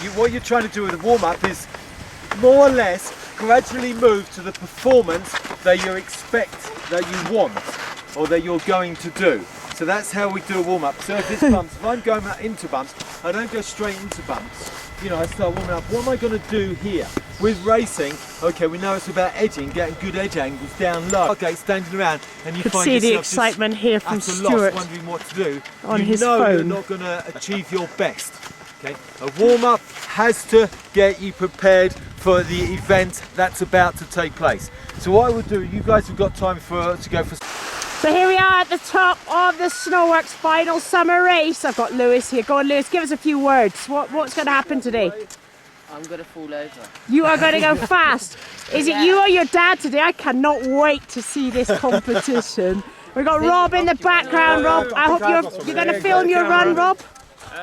what you're trying to do with the warm-up is more or less gradually move to the performance that you expect, that you want, or that you're going to do. So that's how we do a warm-up. So if it's bumps, if I'm going into bumps, I don't go straight into bumps. You know, I start warming up. What am I going to do here? With racing, okay, we know it's about edging, getting good edge angles down low. Okay, standing around, and you find see the yourself excitement here from at a Stuart, loss, wondering what to do. on his phone. phone. You're not going to achieve your best. Okay, a warm-up has to get you prepared for the event that's about to take place. So what I would do, you guys have got time to go for. So here we are at the top of the Snoworks final summer race. I've got Lewis here. Go on, Lewis, give us a few words. What's going to happen today? I'm going to fall over. You are going to go fast. Is it you or your dad today? I cannot wait to see this competition. We've got Rob in the background. Rob, I hope you're going to film your run, Rob.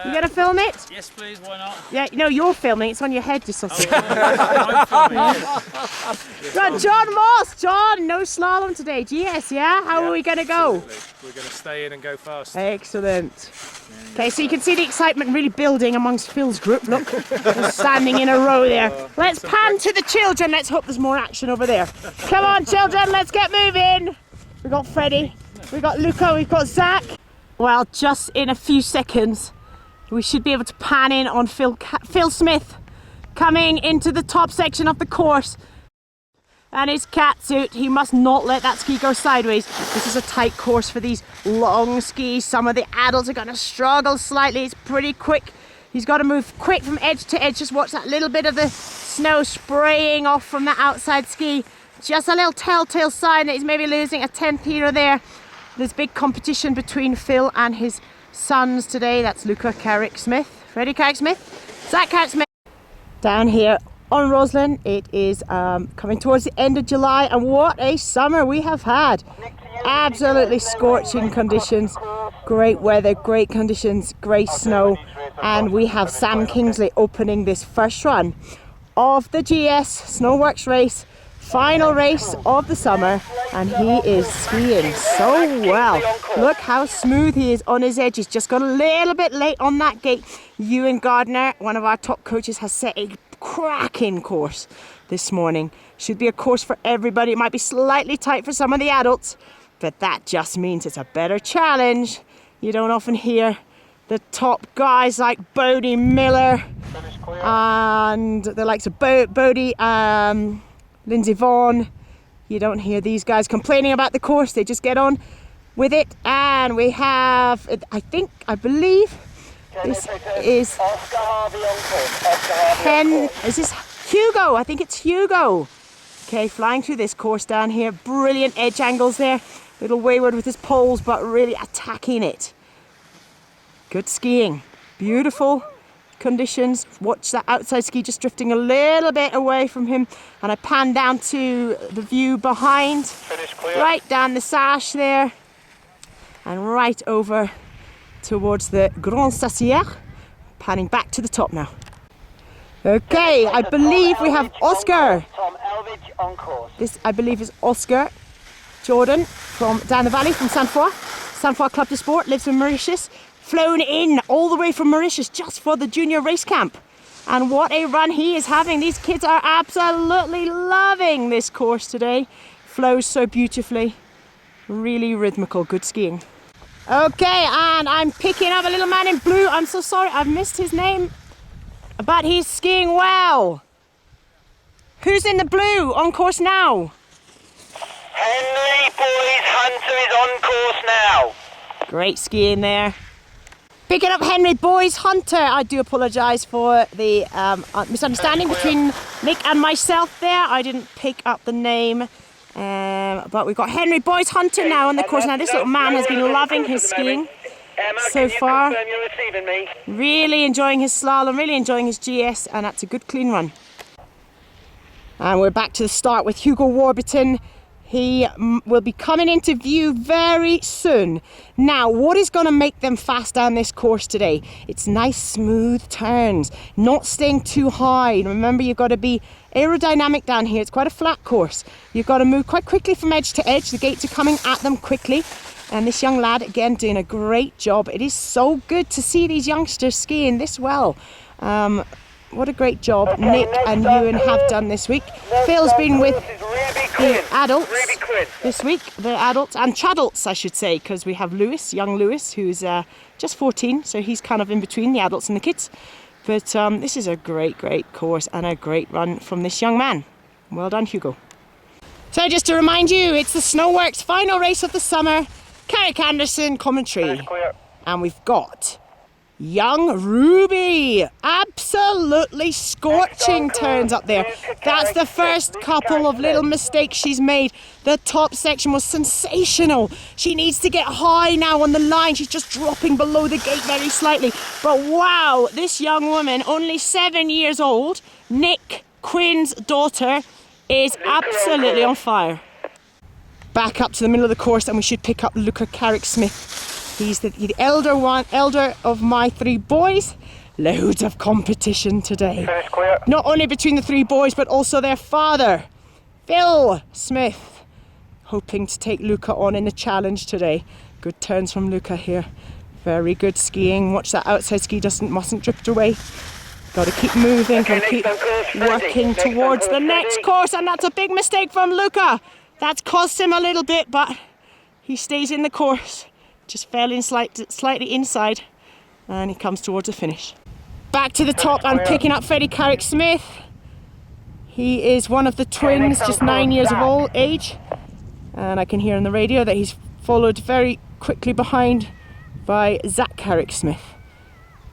You going to film it? Yes, please. Why not? Yeah, no, you're filming. It's on your head, just. I'm filming, yes. Right, John Moss. John, no slalom today. GS, yeah? How are we going to go? We're going to stay in and go fast. Excellent. Okay, so you can see the excitement really building amongst Phil's group. Look, they're standing in a row there. Let's pan to the children. Let's hope there's more action over there. Come on, children, let's get moving. We've got Freddie, we've got Luca, we've got Zach. Well, just in a few seconds, we should be able to pan in on Phil Smith coming into the top section of the course. And his catsuit, he must not let that ski go sideways. This is a tight course for these long skis. Some of the adults are going to struggle slightly. It's pretty quick. He's got to move quick from edge to edge. Just watch that little bit of the snow spraying off from the outside ski. Just a little telltale sign that he's maybe losing a tenth here or there. There's big competition between Phil and his sons today. That's Luca Carrick-Smith, Freddie Carrick-Smith, Zach Carrick-Smith. Down here on Roslyn, it is coming towards the end of July, and what a summer we have had. Absolutely scorching conditions, great weather, great conditions, great snow, and we have Sam Kingsley opening this first run of the GS Snoworks race, final race of the summer, and he is skiing so well. Look how smooth he is on his edge. He's just got a little bit late on that gate. Ewan Gardner, one of our top coaches, has set a cracking course this morning. Should be a course for everybody. It might be slightly tight for some of the adults, but that just means it's a better challenge. You don't often hear the top guys like Bodie Miller and the likes of Bodie, Lindsay Vaughan. You don't hear these guys complaining about the course. They just get on with it. And we have, I believe this is is this Hugo? I think it's Hugo. Okay, flying through this course down here. Brilliant edge angles there. Little wayward with his poles, but really attacking it. Good skiing. Beautiful conditions. Watch that outside ski just drifting a little bit away from him, and I pan down to the view behind, right down the sash there, and right over towards the Grand Sassière, panning back to the top now. Okay, I believe we have Oscar. This, I believe, is Oscar Jordan from down the valley from Sainte-Foy Club de Sport, lives in Mauritius. Flown in all the way from Mauritius just for the junior race camp. And what a run he is having. These kids are absolutely loving this course today. Flows so beautifully. Really rhythmical, good skiing. Okay, and I'm picking up a little man in blue. I'm so sorry, I've missed his name. But he's skiing well. Who's in the blue on course now? Henry Boys Hunter is on course now. Great skiing there. Picking up Henry Boys Hunter. I do apologise for the misunderstanding between Nick and myself there. I didn't pick up the name. But we've got Henry Boys Hunter now on the course. Now this little man has been loving his skiing so far. Really enjoying his slalom, really enjoying his GS, and that's a good clean run. And we're back to the start with Hugo Warburton. He will be coming into view very soon. Now, what is going to make them fast down this course today? It's nice smooth turns, not staying too high. Remember, you've got to be aerodynamic down here. It's quite a flat course. You've got to move quite quickly from edge to edge. The gates are coming at them quickly. And this young lad, again, doing a great job. It is so good to see these youngsters skiing this well. what a great job Nick and Ewan have done this week. Phil's been with the adults this week, the adults and chadults I should say, because we have Lewis, young Lewis, who's just 14, so he's kind of in between the adults and the kids. But this is a great course and a great run from this young man. Well done, Hugo. So just to remind you, it's the Snoworks final race of the summer. Carrick-Anderson commentary. And we've got young Ruby, absolutely scorching turns up there. That's the first couple of little mistakes she's made. The top section was sensational. She needs to get high now on the line. She's just dropping below the gate very slightly. But wow, this young woman, only 7 years old, Nick Quinn's daughter, is absolutely on fire. Back up to the middle of the course and we should pick up Luca Carrick-Smith. He's the elder of my 3 boys. Loads of competition today. Not only between the 3 boys, but also their father, Phil Smith, hoping to take Luca on in the challenge today. Good turns from Luca here. Very good skiing. Watch that outside ski mustn't drift away. Got to keep moving, got to keep working towards the next course, and that's a big mistake from Luca. That's cost him a little bit, but he stays in the course. Just fell in slightly inside, and he comes towards the finish. Back to the top and picking up Freddie Carrick-Smith. He is one of the twins, just 9 years of age, and I can hear on the radio that he's followed very quickly behind by Zach Carrick-Smith.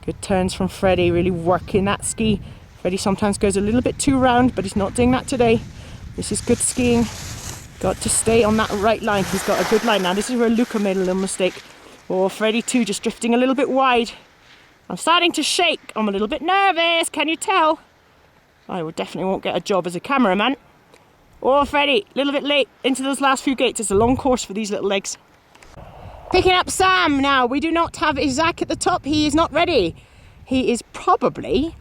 Good turns from Freddie, really working that ski. Freddie sometimes goes a little bit too round, but he's not doing that today. This is good skiing. Got to stay on that right line. He's got a good line now. This is where Luca made a little mistake. Oh, Freddie too, just drifting a little bit wide. I'm starting to shake. I'm a little bit nervous, can you tell? I definitely won't get a job as a cameraman. Oh, Freddie, a little bit late into those last few gates. It's a long course for these little legs. Picking up Sam now. We do not have Isaac at the top. He is not ready. He is probably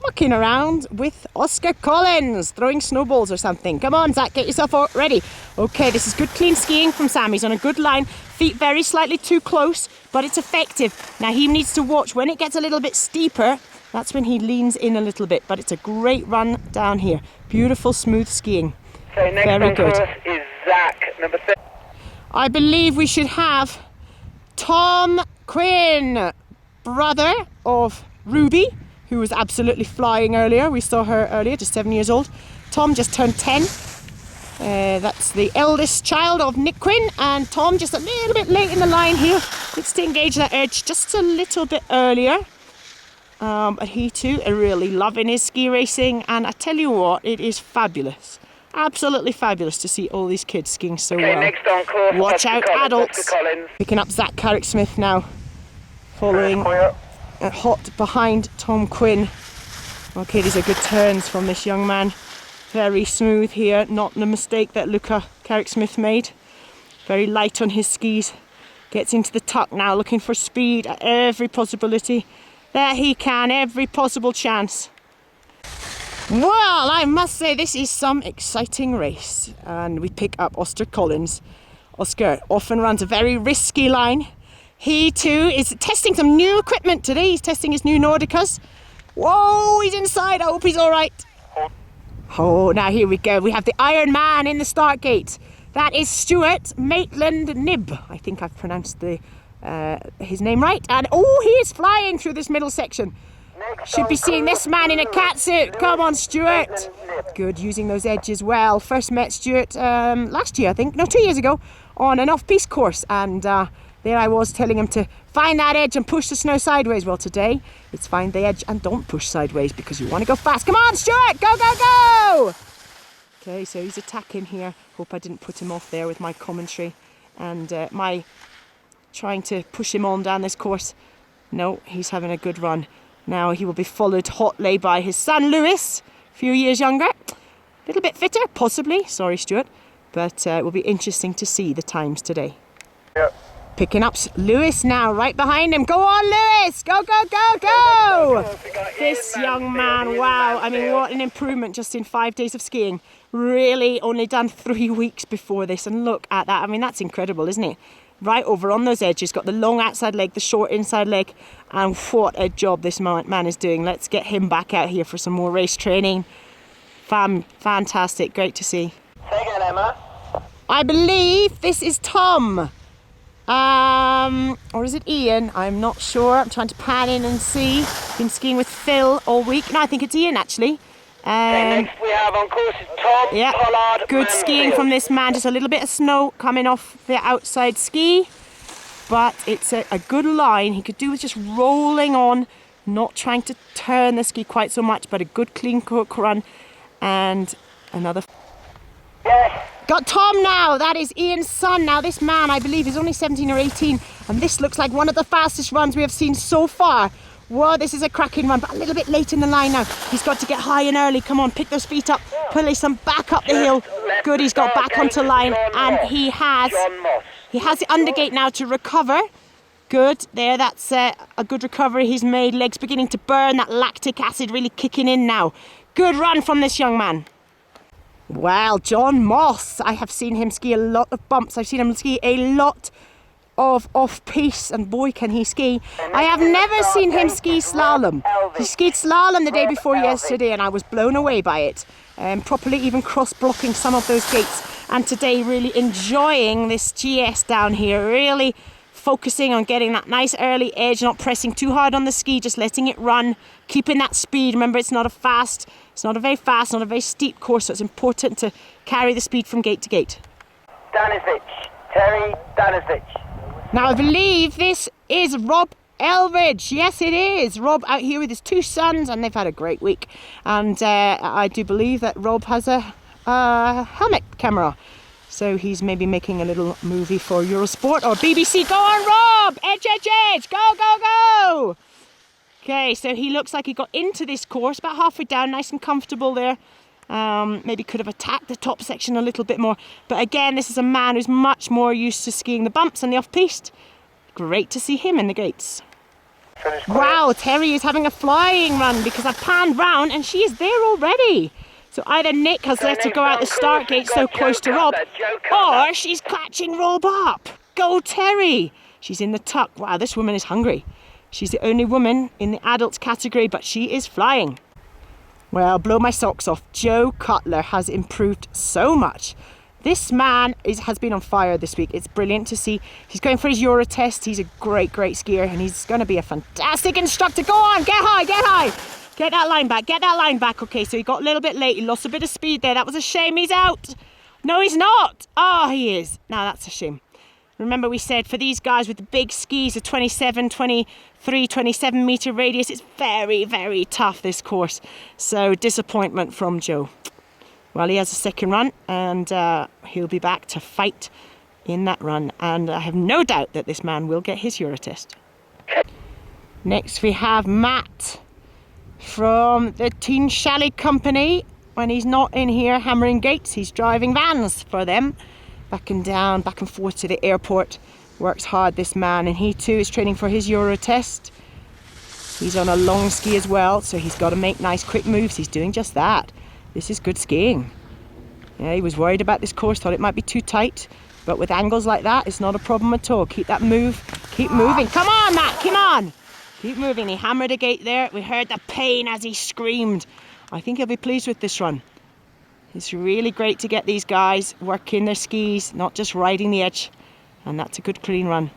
mucking around with Oscar Collins, throwing snowballs or something. Come on, Zach, get yourself all ready. Okay, this is good clean skiing from Sam. He's on a good line. Feet very slightly too close, but it's effective. Now he needs to watch when it gets a little bit steeper. That's when he leans in a little bit, but it's a great run down here. Beautiful, smooth skiing. So next very good. Is Zach, number 6. I believe we should have Tom Quinn, brother of Ruby, who was absolutely flying earlier. We saw her earlier, just 7 years old. Tom just turned 10. That's the eldest child of Nick Quinn, and Tom just a little bit late in the line here. Needs to engage that edge just a little bit earlier. But he too are really loving his ski racing, and I tell you what, it is fabulous. Absolutely fabulous to see all these kids skiing so well. Next on course, Watch out, adults. Oscar Collins. Picking up Zach Carrick-Smith now, following hot behind Tom Quinn. Okay, these are good turns from this young man. Very smooth here, not the mistake that Luca Carrick-Smith made. Very light on his skis. Gets into the tuck now, looking for speed at every possibility that he can, every possible chance. Well, I must say this is some exciting race, and we pick up Oscar Collins. Oscar often runs a very risky line. He too is testing some new equipment today. He's testing his new Nordicas. Whoa, he's inside. I hope he's all right. Oh, now here we go. We have the Iron Man in the start gate. That is Stuart Maitland-Nibb. I think I've pronounced his name right. And oh, he is flying through this middle section. Should be seeing this man in a catsuit. Come on, Stuart. Good, using those edges well. First met Stuart last year, I think. No, 2 years ago on an off-piste course. And there I was telling him to find that edge and push the snow sideways. Well, today it's find the edge and don't push sideways because you want to go fast. Come on, Stuart. Go, go, go. Okay, so he's attacking here. Hope I didn't put him off there with my commentary and my trying to push him on down this course. No, he's having a good run. Now he will be followed hotly by his son Lewis, a few years younger. A little bit fitter, possibly. Sorry, Stuart. But it will be interesting to see the times today. Yep. Picking up Lewis now, right behind him. Go on, Lewis! Go, go, go, go! This young man, wow. I mean, what an improvement just in 5 days of skiing. Really only done 3 weeks before this, and look at that. I mean, that's incredible, isn't it? right over on those edges. Got the long outside leg, the short inside leg, and what a job this man is doing. Let's get him back out here for some more race training. Fantastic, great to see. Say again, Emma. I believe this is Tom. Or is it Ian? I'm not sure. I'm trying to pan in and see. Been skiing with Phil all week. No, I think it's Ian actually. Next we have on course is Tom Yeah, Pollard. good skiing from this man. Just a little bit of snow coming off the outside ski. But it's a good line. He could do with just rolling on, not trying to turn the ski quite so much, but a good clean cork run. And another... Yes. Got Tom now. That is Ian's son. Now this man, I believe, is only 17 or 18. And this looks like one of the fastest runs we have seen so far. Whoa, this is a cracking run, but a little bit late in the line now. He's got to get high and early. Come on, pick those feet up. Place them back up the hill. Good, he's got back onto line. And he has the undergate now to recover. Good, there, that's a good recovery he's made. Legs beginning to burn, that lactic acid really kicking in now. Good run from this young man. Well, John Moss, I have seen him ski a lot of bumps. I've seen him ski a lot of off-piste, and boy can he ski. I have never seen him ski slalom. He skied slalom the day before yesterday and I was blown away by it. Properly even cross-blocking some of those gates. And today really enjoying this GS down here, really focusing on getting that nice early edge, not pressing too hard on the ski, just letting it run, keeping that speed. Remember, it's not a very fast, not a very steep course, so it's important to carry the speed from gate to gate. Danisvich. Terry Danisvich. Now I believe this is Rob Elridge. Yes, it is. Rob out here with his two sons, and they've had a great week. And I do believe that Rob has a helmet camera. So he's maybe making a little movie for Eurosport or BBC. Go on, Rob! Edge, edge, edge! Go, go, go! Okay, so he looks like he got into this course about halfway down, nice and comfortable there. Maybe could have attacked the top section a little bit more. But again, this is a man who's much more used to skiing the bumps and the off-piste. Great to see him in the gates. Wow, Terry is having a flying run because I've panned round and she is there already. So either Nick has let her go out the start gate so close to Rob, or she's catching Rob up. Go Terry! She's in the tuck. Wow, this woman is hungry. She's the only woman in the adults category, but she is flying. Well, blow my socks off. Joe Cutler has improved so much. This man has been on fire this week. It's brilliant to see. He's going for his Euro test. He's a great, great skier, and he's going to be a fantastic instructor. Go on, get high, get high. Get that line back, get that line back. Okay, so he got a little bit late. He lost a bit of speed there. That was a shame. He's out. No, he's not. Oh, he is. Now that's a shame. Remember we said for these guys with the big skis, a 27, 23, 27 metre radius, it's very, very tough, this course. So disappointment from Joe. Well, he has a second run and he'll be back to fight in that run. And I have no doubt that this man will get his Euro test. Next we have Matt from the Tignes Chalet Company. When he's not in here hammering gates, he's driving vans for them. Back and down, back and forth to the airport. Works hard, this man, and he too is training for his Euro test. He's on a long ski as well, so he's got to make nice quick moves. He's doing just that. This is good skiing. Yeah, he was worried about this course, thought it might be too tight, but with angles like that, it's not a problem at all. Keep that move, keep moving. Come on, Matt, come on. Keep moving. He hammered a gate there. We heard the pain as he screamed. I think he'll be pleased with this run. It's really great to get these guys working their skis, not just riding the edge. And that's a good clean run.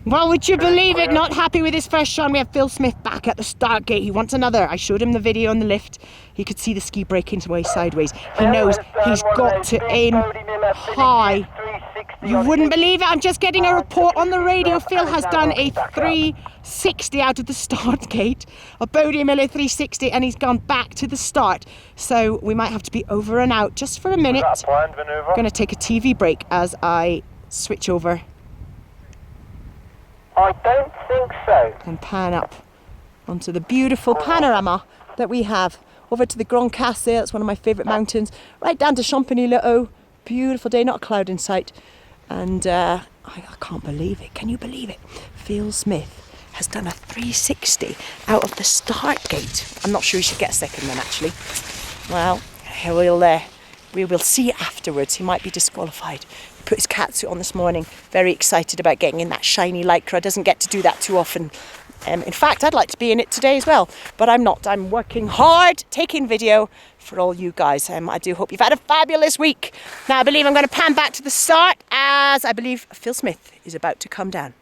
Well, would you believe it? Not happy with his first run. We have Phil Smith back at the start gate. He wants another. I showed him the video on the lift. He could see the ski breaking way sideways. He knows he's got to aim high. You wouldn't believe it. I'm just getting a report on the radio. Phil has done a 360 out of the start gate. A Bodie Miller 360, and he's gone back to the start. So we might have to be over and out just for a minute. I'm going to take a TV break as I switch over. I don't think so. And pan up onto the beautiful panorama that we have over to the Grand Casse. That's one of my favourite mountains. Right down to Champigny-le-Haut. Beautiful day, not a cloud in sight. And I can't believe it. Can you believe it? Phil Smith has done a 360 out of the start gate. I'm not sure he should get a second then, actually. Well, We will see afterwards. He might be disqualified. He put his catsuit on this morning. Very excited about getting in that shiny lycra. Doesn't get to do that too often. In fact, I'd like to be in it today as well, but I'm not. I'm working hard, taking video for all you guys. I do hope you've had a fabulous week. Now I believe I'm going to pan back to the start as I believe Phil Smith is about to come down.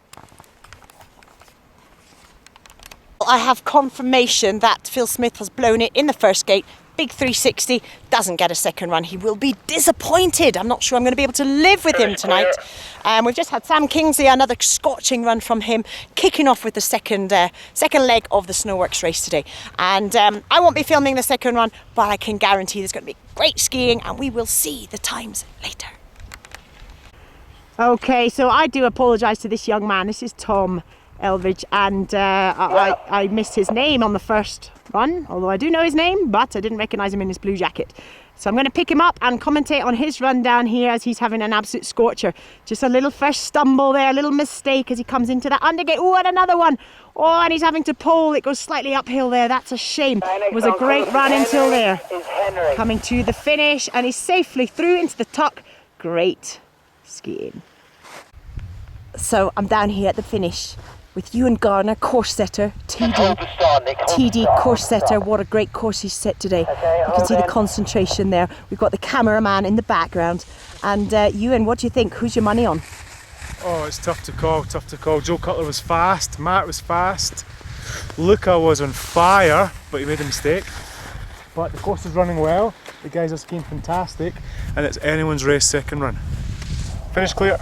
I have confirmation that Phil Smith has blown it in the first gate. Big 360, doesn't get a second run. He will be disappointed. I'm not sure I'm going to be able to live with him tonight. We've just had Sam Kingsley, another scorching run from him, kicking off with the second leg of the Snoworks race today. And I won't be filming the second run, but I can guarantee there's going to be great skiing and we will see the times later. Okay, so I do apologise to this young man. This is Tom Eldridge, and I missed his name on the first run, although I do know his name, but I didn't recognise him in his blue jacket. So I'm going to pick him up and commentate on his run down here as he's having an absolute scorcher. Just a little first stumble there, a little mistake as he comes into that undergate. Oh, and another one. Oh, and he's having to pole. It goes slightly uphill there. That's a shame. It was a great run until there. Coming to the finish, and he's safely through into the tuck. Great skiing. So I'm down here at the finish with Ewan Garner, course setter, TD course setter. What a great course he's set today. You can see the concentration there. We've got the cameraman in the background. And Ewan, what do you think? Who's your money on? Oh, it's tough to call, tough to call. Joe Cutler was fast, Matt was fast, Luca was on fire, but he made a mistake. But the course is running well, the guys are skiing fantastic, and it's anyone's race second run. Finish clear.